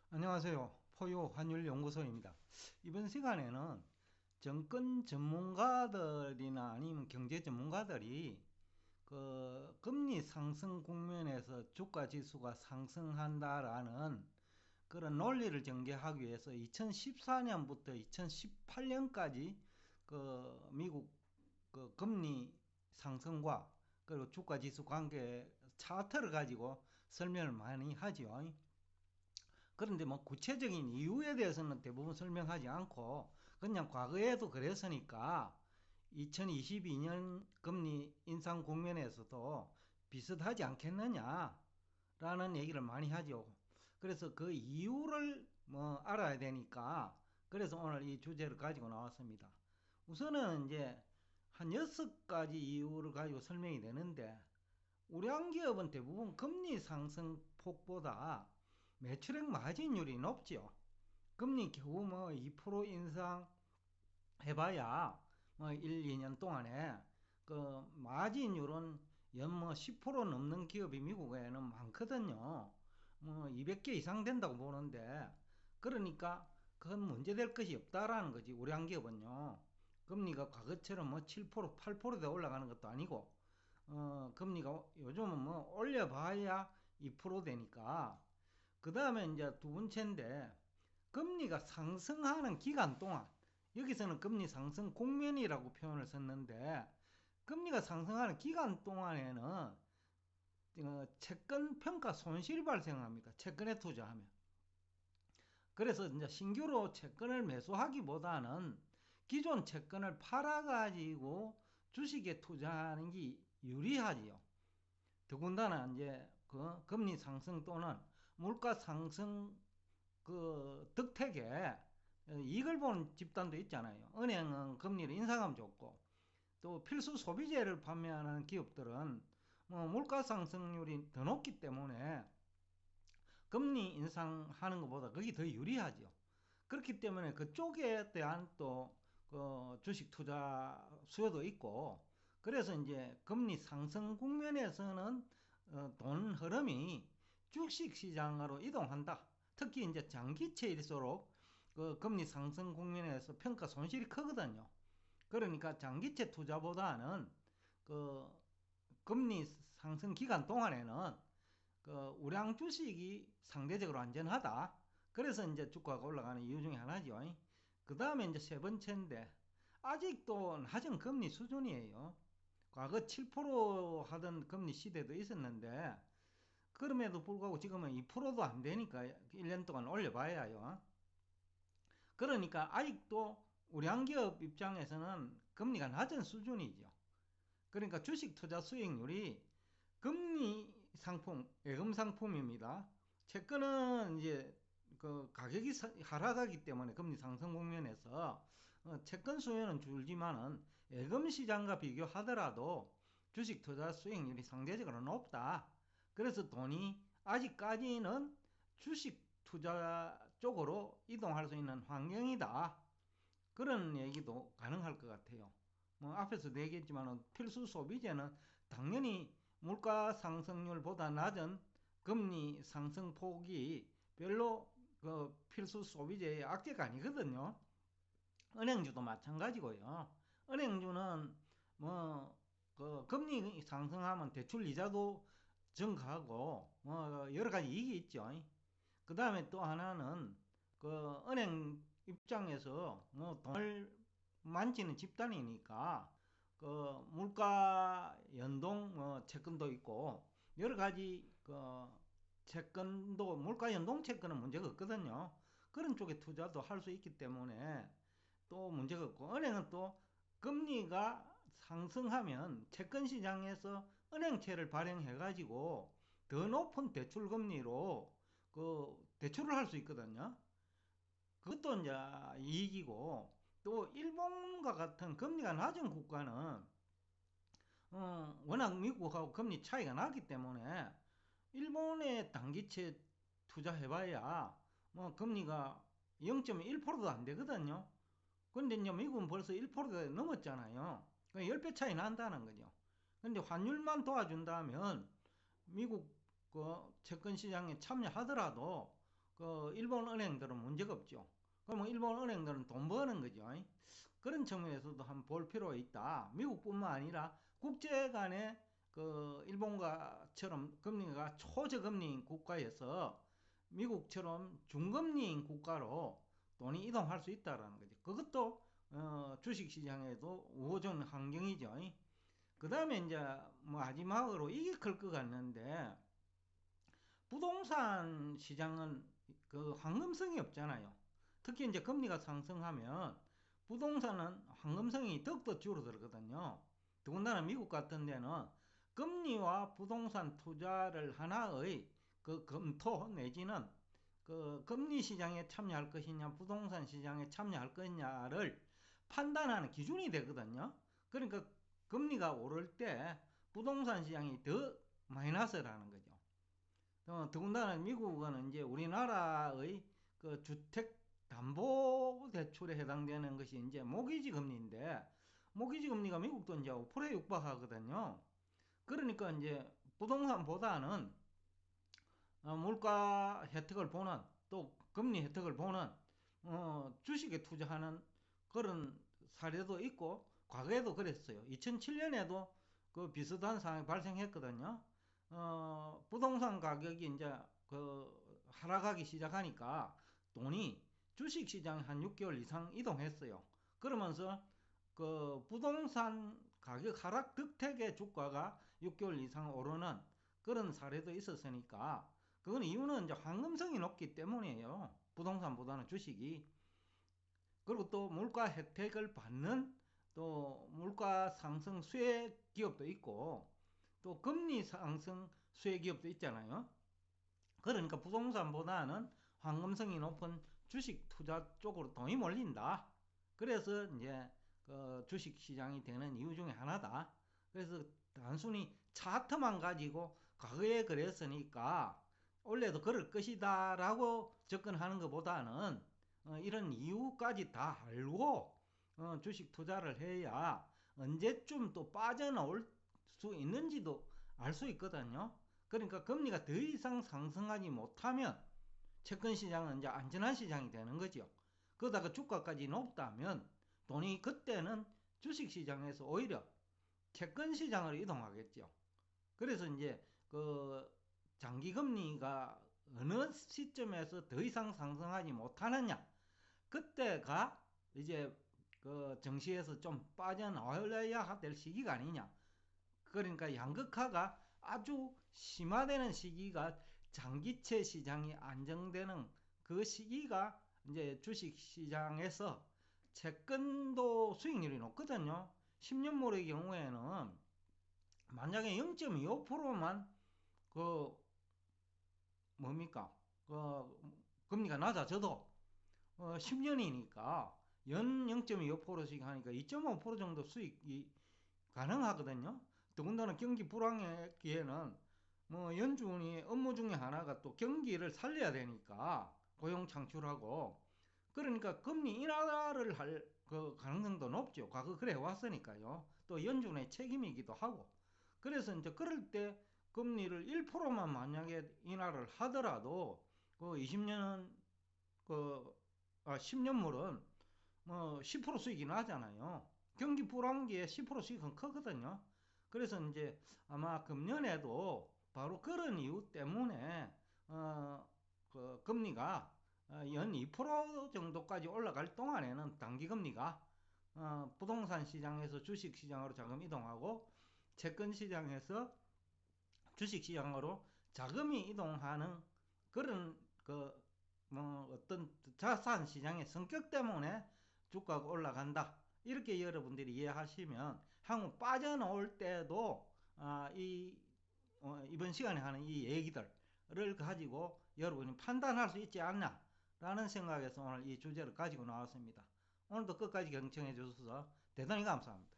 안녕하세요. 포유 환율연구소입니다. 이번 시간에는 정권 전문가들이나 아니면 경제 전문가들이 금리 상승 국면에서 주가 지수가 상승한다라는 그런 논리를 전개하기 위해서 2014년부터 2018년까지 미국 금리 상승과 그리고 주가 지수 관계 차트를 가지고 설명을 많이 하죠. 그런데 뭐 구체적인 이유에 대해서는 대부분 설명하지 않고 그냥 과거에도 그랬으니까 2022년 금리 인상 국면에서도 비슷하지 않겠느냐라는 얘기를 많이 하죠. 그래서 그 이유를 뭐 알아야 되니까 그래서 오늘 이 주제를 가지고 나왔습니다. 우선은 이제 한 6가지 이유를 가지고 설명이 되는데, 우량 기업은 대부분 금리 상승 폭보다 매출액 마진율이 높죠. 금리 겨우 뭐 2% 인상해봐야 뭐 1, 2년 동안에 그 마진율은 연 뭐 10% 넘는 기업이 미국에는 많거든요. 뭐 200개 이상 된다고 보는데, 그러니까 그건 문제될 것이 없다라는 거지. 우량 기업은요. 금리가 과거처럼 뭐 7%, 8%대 올라가는 것도 아니고, 금리가 요즘은 뭐 올려봐야 2% 되니까. 그 다음에 이제 두 번째인데, 금리가 상승하는 기간 동안, 여기서는 금리 상승 국면이라고 표현을 썼는데, 금리가 상승하는 기간 동안에는 채권 평가 손실이 발생합니다. 채권에 투자하면. 그래서 이제 신규로 채권을 매수하기보다는 기존 채권을 팔아가지고 주식에 투자하는 게 유리하지요. 더군다나 이제 그 금리 상승 또는 물가 상승 그 덕택에 이익을 보는 집단도 있잖아요. 은행은 금리를 인상하면 좋고, 또 필수 소비재를 판매하는 기업들은 뭐 물가 상승률이 더 높기 때문에 금리 인상하는 것보다 그게 더 유리하죠. 그렇기 때문에 그쪽에 대한 또그 주식 투자 수요도 있고, 그래서 이제 금리 상승 국면에서는 돈 흐름이 주식 시장으로 이동한다. 특히 이제 장기채일수록 그 금리 상승 국면에서 평가 손실이 크거든요. 그러니까 장기채 투자보다는 그 금리 상승 기간 동안에는 그 우량 주식이 상대적으로 안전하다. 그래서 이제 주가가 올라가는 이유 중에 하나죠. 그 다음에 이제 세 번째인데, 아직도 낮은 금리 수준이에요. 과거 7% 하던 금리 시대도 있었는데, 그럼에도 불구하고 지금은 2%도 안 되니까 1년 동안 올려봐야요. 그러니까 아직도 우량기업 입장에서는 금리가 낮은 수준이죠. 그러니까 주식 투자 수익률이 금리 상품, 예금 상품입니다. 채권은 이제 그 가격이 하락하기 때문에 금리 상승 국면에서 채권 수요는 줄지만은 예금 시장과 비교하더라도 주식 투자 수익률이 상대적으로 높다. 그래서 돈이 아직까지는 주식 투자 쪽으로 이동할 수 있는 환경이다. 그런 얘기도 가능할 것 같아요. 뭐 앞에서도 얘기했지만 필수 소비재는 당연히 물가 상승률보다 낮은 금리 상승폭이 별로 그 필수 소비재의 악재가 아니거든요. 은행주도 마찬가지고요. 은행주는 뭐 그 금리 상승하면 대출 이자도 증가하고 뭐 여러 가지 이익이 있죠. 그 다음에 또 하나는 그 은행 입장에서 뭐 돈을 만지는 집단이니까 그 물가 연동 뭐 채권도 있고 여러 가지 그 채권도 물가 연동 채권은 문제가 없거든요. 그런 쪽에 투자도 할 수 있기 때문에 또 문제가 없고, 은행은 또 금리가 상승하면 채권 시장에서 은행채를 발행해 가지고 더 높은 대출 금리로 그 대출을 할 수 있거든요. 그것도 이제 이익이고, 또 일본과 같은 금리가 낮은 국가는 워낙 미국하고 금리 차이가 나기 때문에 일본의 단기채 투자해봐야 뭐 금리가 0.1%도 안 되거든요. 근데 이제 미국은 벌써 1%가 넘었잖아요. 10배 차이 난다는 거죠. 근데 환율만 도와준다면 미국 그 채권 시장에 참여하더라도 그 일본 은행들은 문제가 없죠. 그러면 일본 은행들은 돈 버는 거죠. 그런 측면에서도 한번 볼 필요가 있다. 미국뿐만 아니라 국제 간에 그 일본과처럼 금리가 초저금리인 국가에서 미국처럼 중금리인 국가로 돈이 이동할 수 있다라는 거죠. 그것도 주식시장에도 우호적 환경이죠. 그 다음에 이제 마지막으로 이게 클 것 같는데, 부동산 시장은 그 황금성이 없잖아요. 특히 이제 금리가 상승하면 부동산은 황금성이 더욱더 줄어들거든요. 더군다나 미국 같은 데는 금리와 부동산 투자를 하나의 그 검토 내지는 그 금리 시장에 참여할 것이냐 부동산 시장에 참여할 것이냐를 판단하는 기준이 되거든요. 그러니까 금리가 오를 때 부동산 시장이 더 마이너스라는 거죠. 더군다나 미국은 이제 우리나라의 그 주택 담보 대출에 해당되는 것이 이제 모기지 금리인데, 모기지 금리가 미국도 이제 5%에 육박하거든요. 그러니까 이제 부동산보다는 물가 혜택을 보는, 또 금리 혜택을 보는 주식에 투자하는 그런 사례도 있고, 과거에도 그랬어요. 2007년에도 그 비슷한 상황이 발생했거든요. 부동산 가격이 이제 그 하락하기 시작하니까 돈이 주식 시장에 한 6개월 이상 이동했어요. 그러면서 그 부동산 가격 하락 득택의 주가가 6개월 이상 오르는 그런 사례도 있었으니까, 그건 이유는 이제 황금성이 높기 때문이에요. 부동산보다는 주식이. 그리고 또 물가 혜택을 받는 또 물가 상승 수혜 기업도 있고, 또 금리 상승 수혜 기업도 있잖아요. 그러니까 부동산보다는 황금성이 높은 주식 투자 쪽으로 돈이 몰린다. 그래서 이제 그 주식 시장이 되는 이유 중에 하나다. 그래서 단순히 차트만 가지고 과거에 그랬으니까 원래도 그럴 것이다 라고 접근하는 것보다는 이런 이유까지 다 알고 주식 투자를 해야 언제쯤 또 빠져나올 수 있는지도 알 수 있거든요. 그러니까 금리가 더 이상 상승하지 못하면 채권 시장은 이제 안전한 시장이 되는 거죠. 그러다가 주가까지 높다면 돈이 그때는 주식 시장에서 오히려 채권 시장으로 이동하겠죠. 그래서 이제 그 장기 금리가 어느 시점에서 더 이상 상승하지 못하느냐, 그때가 이제 그 증시에서 좀 빠져나와야 될 시기가 아니냐. 그러니까 양극화가 아주 심화되는 시기가 장기채 시장이 안정되는 그 시기가 이제 주식 시장에서 채권도 수익률이 높거든요. 10년물의 경우에는 만약에 0.25%만 그 뭡니까? 그 금리가 낮아져도 10년이니까 연 0.25%씩 하니까 2.5% 정도 수익이 가능하거든요. 더군다나 경기 불황기에는 뭐 연준이 업무 중에 하나가 또 경기를 살려야 되니까 고용 창출하고, 그러니까 금리 인하를 할 그 가능성도 높죠. 과거 그래 왔으니까요. 또 연준의 책임이기도 하고. 그래서 이제 그럴 때 금리를 1%만 만약에 인하를 하더라도 그 20년 그 10년물은 뭐 10% 수익이 나잖아요. 경기 불황기에 10% 수익은 크거든요. 그래서 이제 아마 금년에도 바로 그런 이유 때문에 그 금리가 연 2% 정도까지 올라갈 동안에는 단기금리가 부동산 시장에서 주식 시장으로 자금 이동하고 채권 시장에서 주식 시장으로 자금이 이동하는 그런 그 뭐 어떤 자산 시장의 성격 때문에 주가가 올라간다. 이렇게 여러분들이 이해하시면 향후 빠져나올 때도 이번 시간에 하는 이 얘기들을 가지고 여러분이 판단할 수 있지 않나 라는 생각에서 오늘 이 주제를 가지고 나왔습니다. 오늘도 끝까지 경청해 주셔서 대단히 감사합니다.